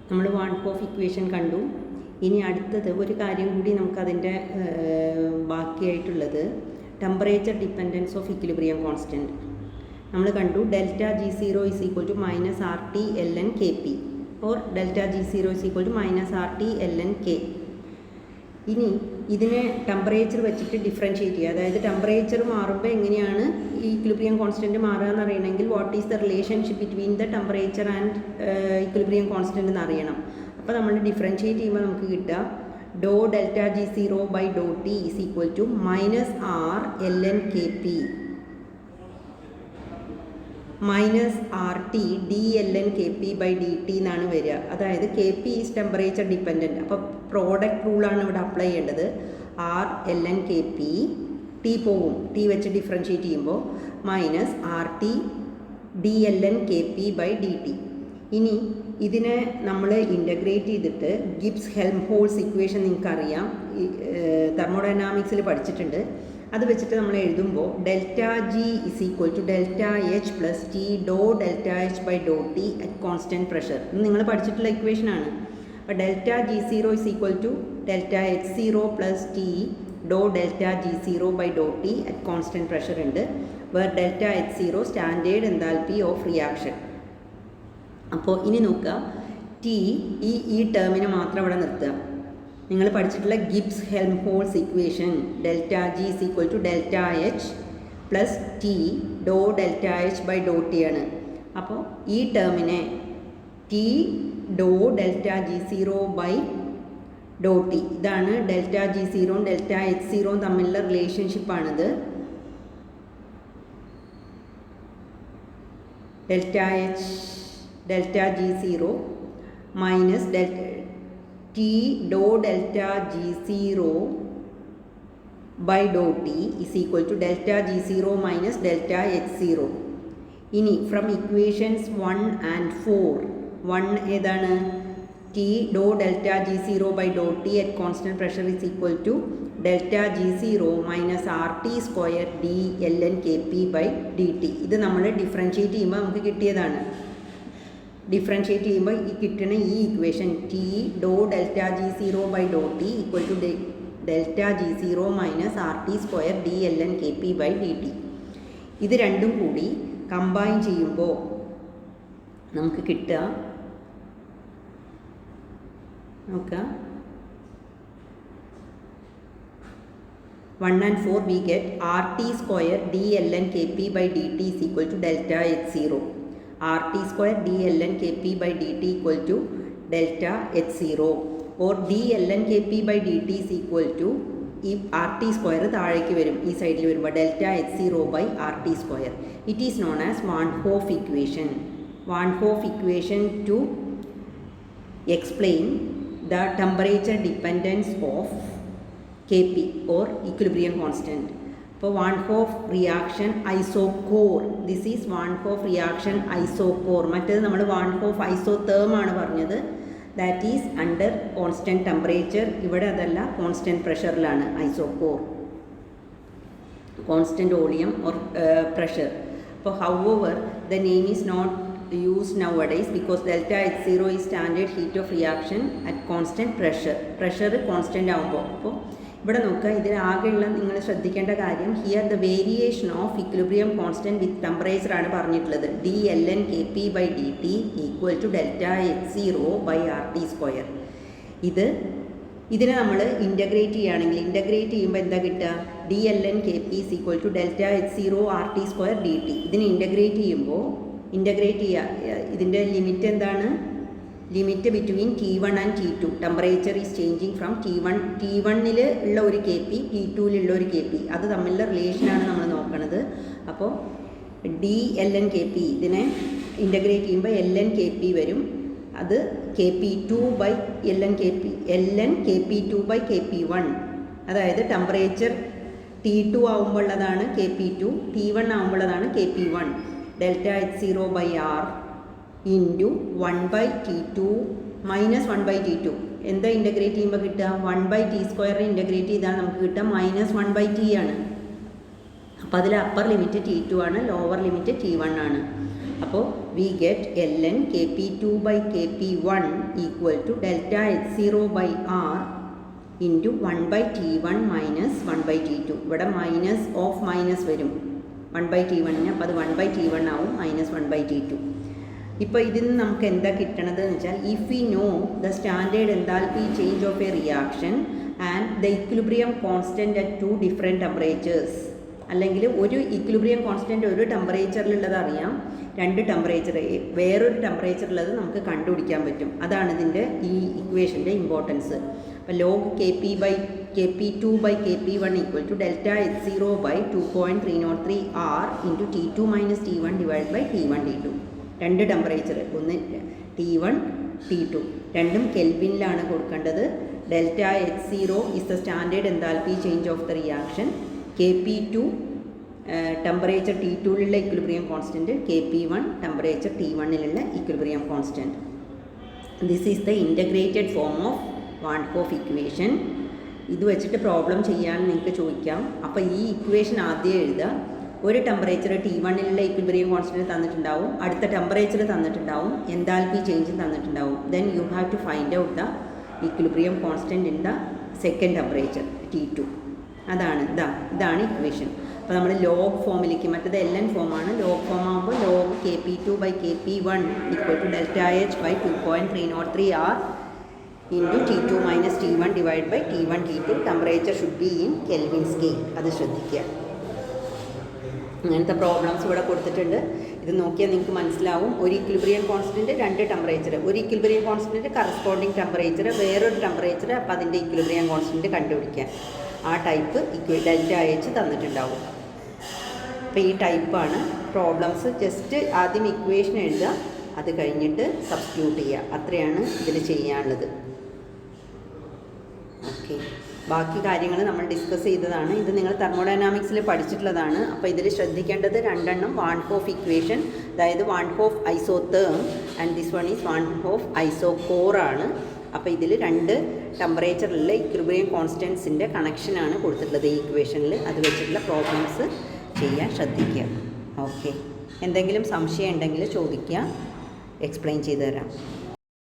നമ്മൾ one of equation കണ്ടു. ഇനി അടുത്തത് ഒരു കാര്യം കൂടി നമുക്കതിൻ്റെ ബാക്കിയായിട്ടുള്ളത് temperature dependence of equilibrium constant. നമ്മൾ കണ്ടു delta G zero is equal to minus R T L N K P or delta G zero is equal to minus R T L N K. ഇനി ഇതിനെ temperature വെച്ചിട്ട് differentiate ചെയ്യുക. അതായത് temperature മാറുമ്പോൾ എങ്ങനെയാണ് ഈ ഇക്വിലിബ്രിയം കോൺസ്റ്റൻറ്റ് മാറുക എന്ന് അറിയണമെങ്കിൽ what is the relationship between the temperature and equilibrium constant എന്ന് അറിയണം. അപ്പോൾ നമ്മൾ ഡിഫറൻഷ്യേറ്റ് ചെയ്യുമ്പോൾ നമുക്ക് കിട്ടുക do delta G zero by do T is equal to minus R L N K P minus R T D L N K P by D T എന്നാണ് വരിക. അതായത് K P is temperature dependent. അപ്പോൾ product റൂളാണ് ഇവിടെ apply ചെയ്യേണ്ടത്. R L N K P T പോവും, T വെച്ച് differentiate ചെയ്യുമ്പോൾ minus R T D L N K P by D T. ഇനി ഇതിനെ നമ്മൾ ഇൻ്റഗ്രേറ്റ് ചെയ്തിട്ട് ഗിബ്സ് ഹെൽംഹോൾട്ട്സ് ഇക്വേഷൻ നിങ്ങൾക്കറിയാം, തെർമോഡൈനാമിക്സിൽ പഠിച്ചിട്ടുണ്ട്. അത് വെച്ചിട്ട് നമ്മൾ എഴുതുമ്പോൾ delta G is equal to delta H plus T do delta H by do T at constant pressure. ഇത് നിങ്ങൾ പഠിച്ചിട്ടുള്ള ഇക്വേഷനാണ്. അപ്പോൾ delta G zero is equal to delta H zero plus T do delta G zero by do T at constant pressure ഉണ്ട്. Where delta H zero standard enthalpy of reaction. അപ്പോൾ ഇനി നോക്കുക, T ഈ ടേമിനെ മാത്രം ഇവിടെ നിർത്തുക. നിങ്ങൾ പഠിച്ചിട്ടുള്ള Gibbs Helmholtz equation delta G is equal to delta H plus T do delta H by do T ആണ്. അപ്പോൾ ഈ ടേമിനെ T do delta G zero by do T, ഇതാണ് ഡെൽറ്റ ജി സീറോയും ഡെൽറ്റ എച്ച് സീറോയും തമ്മിലുള്ള റിലേഷൻഷിപ്പാണിത്. Delta H delta G zero minus delta T do delta G zero by do T is equal to delta G zero minus delta H zero. ഇനി from equations 1 and 4, 1 ഏതാണ്? T do delta G zero by do T at constant pressure is equal to delta G zero minus R T square D L N K P by D T. ഇത് നമ്മൾ differentiate ചെയ്യുമ്പോൾ നമുക്ക് കിട്ടിയതാണ്. Differentiate ചെയ്യുമ്പോൾ ഈ കിട്ടുന്ന ഈ equation T do delta G zero by do T equal to delta G zero minus R T square D L N K P by D T. ഇത് രണ്ടും കൂടി കമ്പൈൻ ചെയ്യുമ്പോൾ നമുക്ക് കിട്ടുക, നോക്കുക, 1 and 4 we get RT square dln kp by dt is equal to delta h0. RT square dln kp by dt equal to delta h0 or dln kp by dt is equal to ഈ RT square താഴേക്ക് വരും, ഈ സൈഡിൽ വരുമ്പോൾ delta h0 by RT square. It is known as van Hoff equation. Van Hoff equation two explain the temperature dependence of Kp or equilibrium constant. For Van Hoff reaction isochore, this is Van Hoff reaction isochore. മറ്റേത് നമ്മൾ Van Hoff isotherm ആണ് പറഞ്ഞത്. That is under constant temperature. ഇവിടെ അതല്ല, constant pressureലാണ് isochore, constant volume or pressure. For however the name is not used nowadays because delta H0 is standard heat of reaction at constant pressure. Pressure constant ആകുമ്പോൾ. അപ്പോൾ ഇവിടെ നോക്കുക, ഇതിലാകെയുള്ള നിങ്ങൾ ശ്രദ്ധിക്കേണ്ട കാര്യം here the variation of equilibrium constant with temperature ആണ് പറഞ്ഞിട്ടുള്ളത്. D L N K P by D T equal to delta H0 by R T square. ഇതിനെ നമ്മൾ ഇൻ്റഗ്രേറ്റ് ചെയ്യുകയാണെങ്കിൽ, ഇൻ്റഗ്രേറ്റ് ചെയ്യുമ്പോൾ എന്താ കിട്ടുക? D L N K P is equal to delta H0 R T square D T. ഇതിനെ integrate ചെയ്യുമ്പോൾ ഇതിൻ്റെ limit എന്താണ്? Limit between T1 and T2. Temperature is changing from T1 ഉള്ള ഒരു കെ പി T2 ഒരു കെ പി, അത് തമ്മിലുള്ള റിലേഷനാണ് നമ്മൾ നോക്കുന്നത്. അപ്പോൾ D L N K P ഇതിനെ ഇൻ്റഗ്രേറ്റ് ചെയ്യുമ്പോൾ എൽ എൻ കെ പി വരും. അത് K P two by L N K P two by K P one. അതായത് ടെമ്പറേച്ചർ T2 ആകുമ്പോഴുള്ളതാണ് കെ പി ടു, T1 ആകുമ്പോഴുള്ളതാണ് K P one. Delta H0 by R into 1 by T2 minus 1 by T2. എന്താ integrate ചെയ്യുമ്പോൾ കിട്ടുക? 1 by T സ്ക്വയറിനെ integrate ചെയ്താൽ നമുക്ക് കിട്ടുക minus 1 by T ആണ്. അപ്പോൾ അതിൽ അപ്പർ ലിമിറ്റ് T2 ആണ്, ലോവർ ലിമിറ്റ് T1 ആണ്. അപ്പോൾ we get ln kp2 by kp1 equal to delta h0 by r into 1 by t1 minus 1 by t2. ഇവിടെ മൈനസ് ഓഫ് മൈനസ് വരും 1 by t1, അപ്പോൾ അത് 1 by t1 ആവും minus 1 by t2. ഇപ്പോൾ ഇതിൽ നിന്ന് നമുക്ക് എന്താ കിട്ടണത് എന്ന് വെച്ചാൽ if we know the standard enthalpy change of A reaction and the equilibrium constant at 2 different temperatures, അല്ലെങ്കിൽ ഒരു ഇക്വിലിബ്രിയം കോൺസ്റ്റൻറ്റ് ഒരു ടെമ്പറേച്ചറിലുള്ളത് അറിയാം, 2 ടെമ്പറേച്ചർ വേറൊരു ടെമ്പറേച്ചറുള്ളത് നമുക്ക് കണ്ടുപിടിക്കാൻ പറ്റും. അതാണ് ഇതിൻ്റെ ഈ ഇക്വേഷൻ്റെ ഇമ്പോർട്ടൻസ്. അപ്പോൾ log kp2 by kp1 equal to delta h0 by 2.303 r into t2 minus t1 divide by t1 t2. 2 temperature, ഒന്ന് t1 t2 രണ്ടും കെൽവിനിലാണ് കൊടുക്കേണ്ടത്. Delta h0 is the standard enthalpy change of the reaction. kp2 temperature t2ലുള്ള equilibrium constant, kp1 temperature t1ലുള്ള equilibrium constant. This is the integrated form of van Hoff equation. ഇത് വെച്ചിട്ട് problem ചെയ്യാൻ നിങ്ങൾക്ക് ചോദിക്കാം. അപ്പോൾ ഈ ഇക്വേഷൻ ആദ്യം എഴുതുക. ഒരു ടെമ്പറേച്ചർ t1ലുള്ള ഇക്വിലിബ്രിയം കോൺസ്റ്റൻറ്റ് തന്നിട്ടുണ്ടാവും, അടുത്ത ടെമ്പറേച്ചർ തന്നിട്ടുണ്ടാവും, എൻതാൽപ്പി ചേഞ്ചും തന്നിട്ടുണ്ടാവും. Then you have to find out the equilibrium constant in the second temperature t2. ഇതാണ് ഇക്വേഷൻ. അപ്പോൾ നമ്മൾ ലോഗ് ഫോമിലേക്ക്, മറ്റേത് ln ഫോമാണ്, ലോഗ് ഫോം ആകുമ്പോൾ log kp2 by kp1 equal to delta h by 2.303 r into t2 minus t1 divide by t1 t2. Temperature should be in Kelvin scale, അത് ശ്രദ്ധിക്കുക. അങ്ങനത്തെ പ്രോബ്ലംസ് ഇവിടെ കൊടുത്തിട്ടുണ്ട്. ഇത് നോക്കിയാൽ നിങ്ങൾക്ക് മനസ്സിലാവും. ഒരു ഇക്വിലിബ്രിയം കോൺസ്റ്റൻറ്റ്, 2 ടെമ്പറേച്ചർ, ഒരു ഇക്വിലിബ്രിയം കോൺസ്റ്റൻറ്റ് കറസ്പോണ്ടിങ് ടെമ്പറേച്ചർ, വേറൊരു ടെമ്പറേച്ചർ, അപ്പോൾ അതിൻ്റെ ഇക്വിലിബ്രിയം കോൺസ്റ്റൻറ്റ് കണ്ടുപിടിക്കാൻ ആ ടൈപ്പ് ഡെൽറ്റ എച്ച് തന്നിട്ടുണ്ടാവും. അപ്പോൾ ഈ ടൈപ്പാണ് പ്രോബ്ലംസ്. ജസ്റ്റ് ആദ്യം ഇക്വേഷൻ എഴുതുക, അത് കഴിഞ്ഞിട്ട് സബ്സ്റ്റിറ്റ്യൂട്ട് ചെയ്യുക, അത്രയാണ് ഇതിൽ ചെയ്യാനുള്ളത്. ഓക്കെ, ബാക്കി കാര്യങ്ങൾ നമ്മൾ ഡിസ്കസ് ചെയ്തതാണ്. ഇത് നിങ്ങൾ തെർമോഡൈനാമിക്സിൽ പഠിച്ചിട്ടുള്ളതാണ്. അപ്പോൾ ഇതിൽ ശ്രദ്ധിക്കേണ്ടത് 2 എണ്ണം വാൻ ഹോഫ് ഇക്വേഷൻ, അതായത് van Hoff isotherm and this one is van Hoff isochore ആണ്. അപ്പോൾ ഇതിൽ 2 ടെമ്പറേച്ചറിലുള്ള ഇക്വിലിബ്രിയം കോൺസ്റ്റൻസിൻ്റെ കണക്ഷനാണ് കൊടുത്തിട്ടുള്ളത് ഈ ഇക്വേഷനിൽ. അത് വെച്ചിട്ടുള്ള പ്രോബ്ലംസ് ചെയ്യാൻ ശ്രദ്ധിക്കുക. ഓക്കെ, എന്തെങ്കിലും സംശയം ഉണ്ടെങ്കിൽ ചോദിക്കുക, എക്സ്പ്ലെയിൻ ചെയ്തു തരാം.